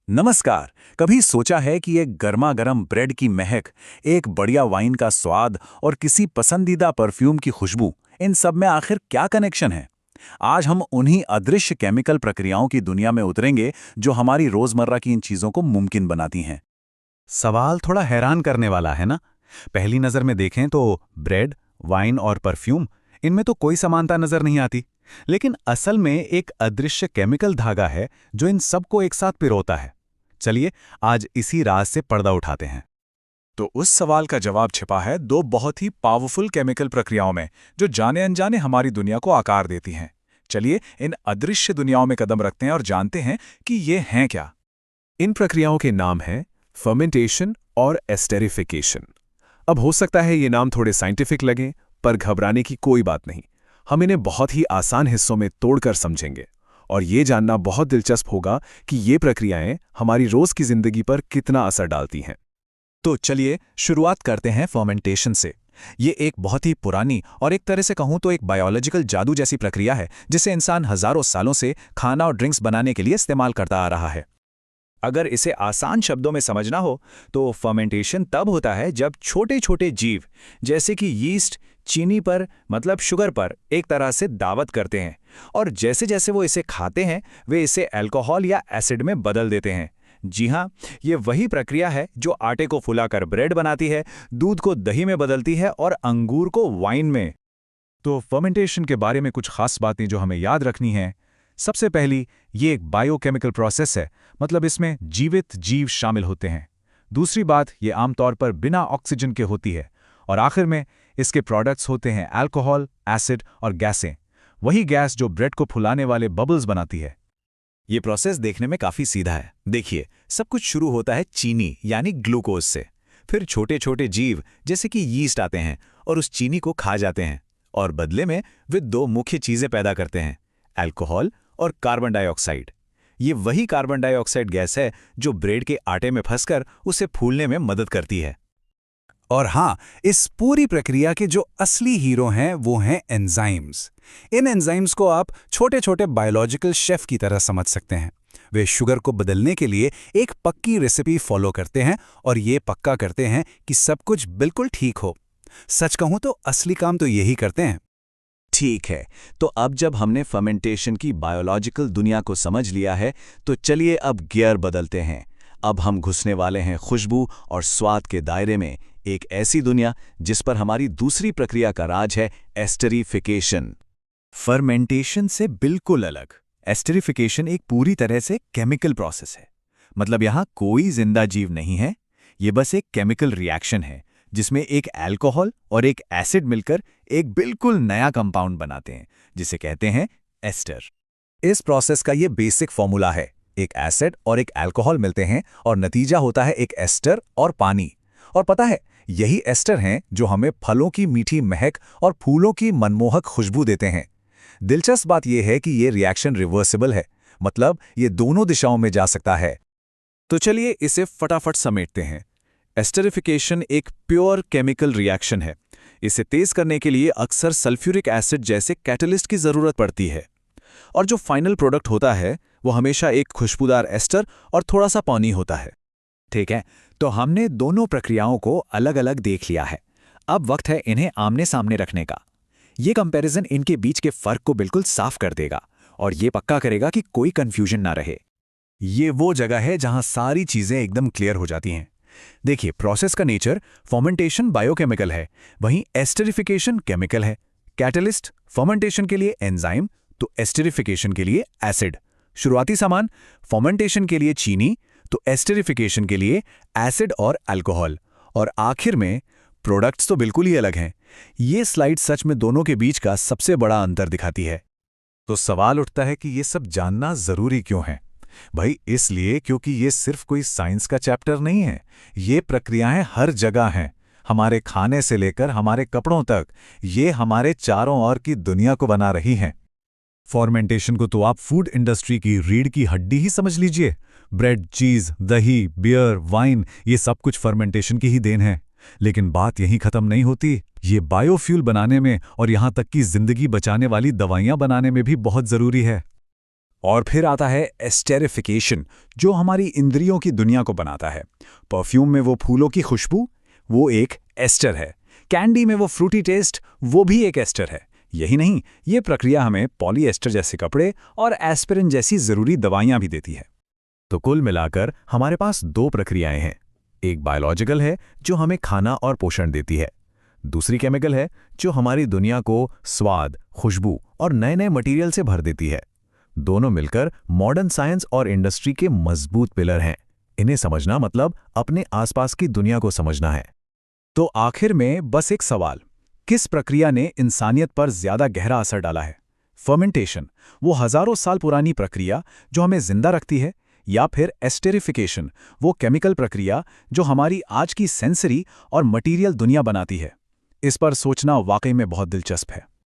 नमस्कार। कभी सोचा है कि एक गर्मा गर्म ब्रेड की महक, एक बढ़िया वाइन का स्वाद और किसी पसंदीदा परफ्यूम की खुशबू, इन सब में आखिर क्या कनेक्शन है? आज हम उन्हीं अदृश्य केमिकल प्रक्रियाओं की दुनिया में उतरेंगे जो हमारी रोजमर्रा की इन चीजों को मुमकिन बनाती हैं। सवाल थोड़ा हैरान करने वाला है ना। पहली नज़र में देखें तो ब्रेड, वाइन और परफ्यूम, इनमें तो कोई समानता नज़र नहीं आती। लेकिन असल में एक अदृश्य केमिकल धागा है जो इन सबको एक साथ पिरोता है। चलिए आज इसी राज से पर्दा उठाते हैं। तो उस सवाल का जवाब छिपा है दो बहुत ही पावरफुल केमिकल प्रक्रियाओं में, जो जाने अनजाने हमारी दुनिया को आकार देती हैं। चलिए इन अदृश्य दुनियाओं में कदम रखते हैं और जानते हैं कि ये हैं क्या। इन प्रक्रियाओं के नाम हैं फर्मेंटेशन और एस्टेरिफिकेशन। अब हो सकता है ये नाम थोड़े साइंटिफिक लगें, पर घबराने की कोई बात नहीं। हम इन्हें बहुत ही आसान हिस्सों में तोड़कर समझेंगे और ये जानना बहुत दिलचस्प होगा कि ये प्रक्रियाएं हमारी रोज की जिंदगी पर कितना असर डालती हैं। तो चलिए शुरुआत करते हैं फर्मेंटेशन से। ये एक बहुत ही पुरानी और एक तरह से कहूं तो एक बायोलॉजिकल जादू जैसी प्रक्रिया है, जिसे इंसान हजारों सालों से खाना और ड्रिंक्स बनाने के लिए इस्तेमाल करता आ रहा है। अगर इसे आसान शब्दों में समझना हो तो फर्मेंटेशन तब होता है जब छोटे छोटे जीव, जैसे कि यीस्ट, चीनी पर मतलब शुगर पर एक तरह से दावत करते हैं, और जैसे जैसे वो इसे खाते हैं वे इसे अल्कोहल या एसिड में बदल देते हैं। जी हाँ, ये वही प्रक्रिया है जो आटे को फुलाकर ब्रेड बनाती है, दूध को दही में बदलती है और अंगूर को वाइन में। तो फर्मेंटेशन के बारे में कुछ खास बातें जो हमें याद रखनी हैं। सबसे पहली, ये एक बायोकेमिकल प्रोसेस है, मतलब इसमें जीवित जीव शामिल होते हैं। दूसरी बात, ये आमतौर पर बिना ऑक्सीजन के होती है। और आखिर में इसके प्रोडक्ट्स होते हैं अल्कोहल, एसिड और गैसें, वही गैस जो ब्रेड को फुलाने वाले बबल्स बनाती है। ये प्रोसेस देखने में काफी सीधा है। देखिए, सब कुछ शुरू होता है चीनी यानी ग्लूकोज से। फिर छोटे छोटे जीव जैसे कि यीस्ट आते हैं और उस चीनी को खा जाते हैं, और बदले में वे दो मुख्य चीजें पैदा करते हैं, अल्कोहल और कार्बन डाइऑक्साइड। ये वही कार्बन डाइऑक्साइड गैस है जो ब्रेड के आटे में फंसकर उसे फूलने में मदद करती है। और हाँ, इस पूरी प्रक्रिया के जो असली हीरो हैं वो हैं एंजाइम्स। इन एंजाइम्स को आप छोटे छोटे बायोलॉजिकल शेफ की तरह समझ सकते हैं। वे शुगर को बदलने के लिए एक पक्की रेसिपी फॉलो करते हैं और ये पक्का करते हैं कि सब कुछ बिल्कुल ठीक हो। सच कहूं तो असली काम तो यही करते हैं। ठीक है, तो अब जब हमने फर्मेंटेशन की बायोलॉजिकल दुनिया को समझ लिया है, तो चलिए अब गियर बदलते हैं। अब हम घुसने वाले हैं खुशबू और स्वाद के दायरे में, एक ऐसी दुनिया जिस पर हमारी दूसरी प्रक्रिया का राज है, एस्टेरिफिकेशन। फर्मेंटेशन से बिल्कुल अलग, एस्टेरिफिकेशन एक पूरी तरह से केमिकल प्रोसेस है। मतलब यहाँ कोई जिंदा जीव नहीं है, ये बस एक केमिकल रिएक्शन है जिसमें एक अल्कोहल और एक एसिड मिलकर एक बिल्कुल नया कंपाउंड बनाते हैं, जिसे कहते हैं एस्टर। इस प्रोसेस का ये बेसिक फॉर्मूला है, एक एसिड और एक अल्कोहल मिलते हैं और नतीजा होता है एक एस्टर और पानी। और पता है, यही एस्टर हैं जो हमें फलों की मीठी महक और फूलों की मनमोहक खुशबू देते हैं। दिलचस्प बात यह है कि ये रिएक्शन रिवर्सिबल है, मतलब ये दोनों दिशाओं में जा सकता है। तो चलिए इसे फटाफट समेटते हैं। एस्टेरिफिकेशन एक प्योर केमिकल रिएक्शन है। इसे तेज करने के लिए अक्सर सल्फ्यूरिक एसिड जैसे कैटलिस्ट की जरूरत पड़ती है, और जो फाइनल प्रोडक्ट होता है वो हमेशा एक खुशबूदार एस्टर और थोड़ा सा पानी होता है। ठीक है, तो हमने दोनों प्रक्रियाओं को अलग अलग देख लिया है। अब वक्त है इन्हें आमने सामने रखने का। ये कंपैरिजन इनके बीच के फर्क को बिल्कुल साफ कर देगा और ये पक्का करेगा कि कोई कंफ्यूजन ना रहे। ये वो जगह है जहां सारी चीजें एकदम क्लियर हो जाती हैं। देखिए, प्रोसेस का नेचर, फर्मेंटेशन बायोकेमिकल है, वहीं एस्टेरिफिकेशन केमिकल है। कैटलिस्ट फर्मेंटेशन के लिए एंजाइम, तो एस्टेरिफिकेशन के लिए एसिड। शुरुआती सामान, फर्मेंटेशन के लिए चीनी, तो एस्टेरिफिकेशन के लिए एसिड और अल्कोहल। और आखिर में प्रोडक्ट्स तो बिल्कुल ही अलग हैं। ये स्लाइड सच में दोनों के बीच का सबसे बड़ा अंतर दिखाती है। तो सवाल उठता है कि ये सब जानना जरूरी क्यों है? भाई इसलिए क्योंकि ये सिर्फ कोई साइंस का चैप्टर नहीं है। ये प्रक्रियाएं हर जगह हैं, हमारे खाने से लेकर हमारे कपड़ों तक। ये हमारे चारों ओर की दुनिया को बना रही हैं। फर्मेंटेशन को तो आप फूड इंडस्ट्री की रीढ़ की हड्डी ही समझ लीजिए। ब्रेड, चीज, दही, बियर, वाइन, ये सब कुछ फर्मेंटेशन की ही देन है। लेकिन बात यहीं खत्म नहीं होती। ये बायोफ्यूल बनाने में और यहां तक कि जिंदगी बचाने वाली दवाइयां बनाने में भी बहुत जरूरी है। और फिर आता है एस्टेरिफिकेशन, जो हमारी इंद्रियों की दुनिया को बनाता है। परफ्यूम में वो फूलों की खुशबू, वो एक एस्टर है। कैंडी में वो फ्रूटी टेस्ट, वो भी एक एस्टर है। यही नहीं, ये प्रक्रिया हमें पॉलीएस्टर जैसे कपड़े और एस्पिरिन जैसी जरूरी दवाइयां भी देती है। तो कुल मिलाकर हमारे पास दो प्रक्रियाएं हैं। एक बायोलॉजिकल है जो हमें खाना और पोषण देती है, दूसरी केमिकल है जो हमारी दुनिया को स्वाद, खुशबू और नए नए मटेरियल से भर देती है। दोनों मिलकर मॉडर्न साइंस और इंडस्ट्री के मजबूत पिलर हैं। इन्हें समझना मतलब अपने आसपास की दुनिया को समझना है। तो आखिर में बस एक सवाल, किस प्रक्रिया ने इंसानियत पर ज्यादा गहरा असर डाला है? फर्मेंटेशन, वो हजारों साल पुरानी प्रक्रिया जो हमें जिंदा रखती है, या फिर एस्टेरिफिकेशन, वो केमिकल प्रक्रिया जो हमारी आज की सेंसरी और मटीरियल दुनिया बनाती है? इस पर सोचना वाकई में बहुत दिलचस्प है।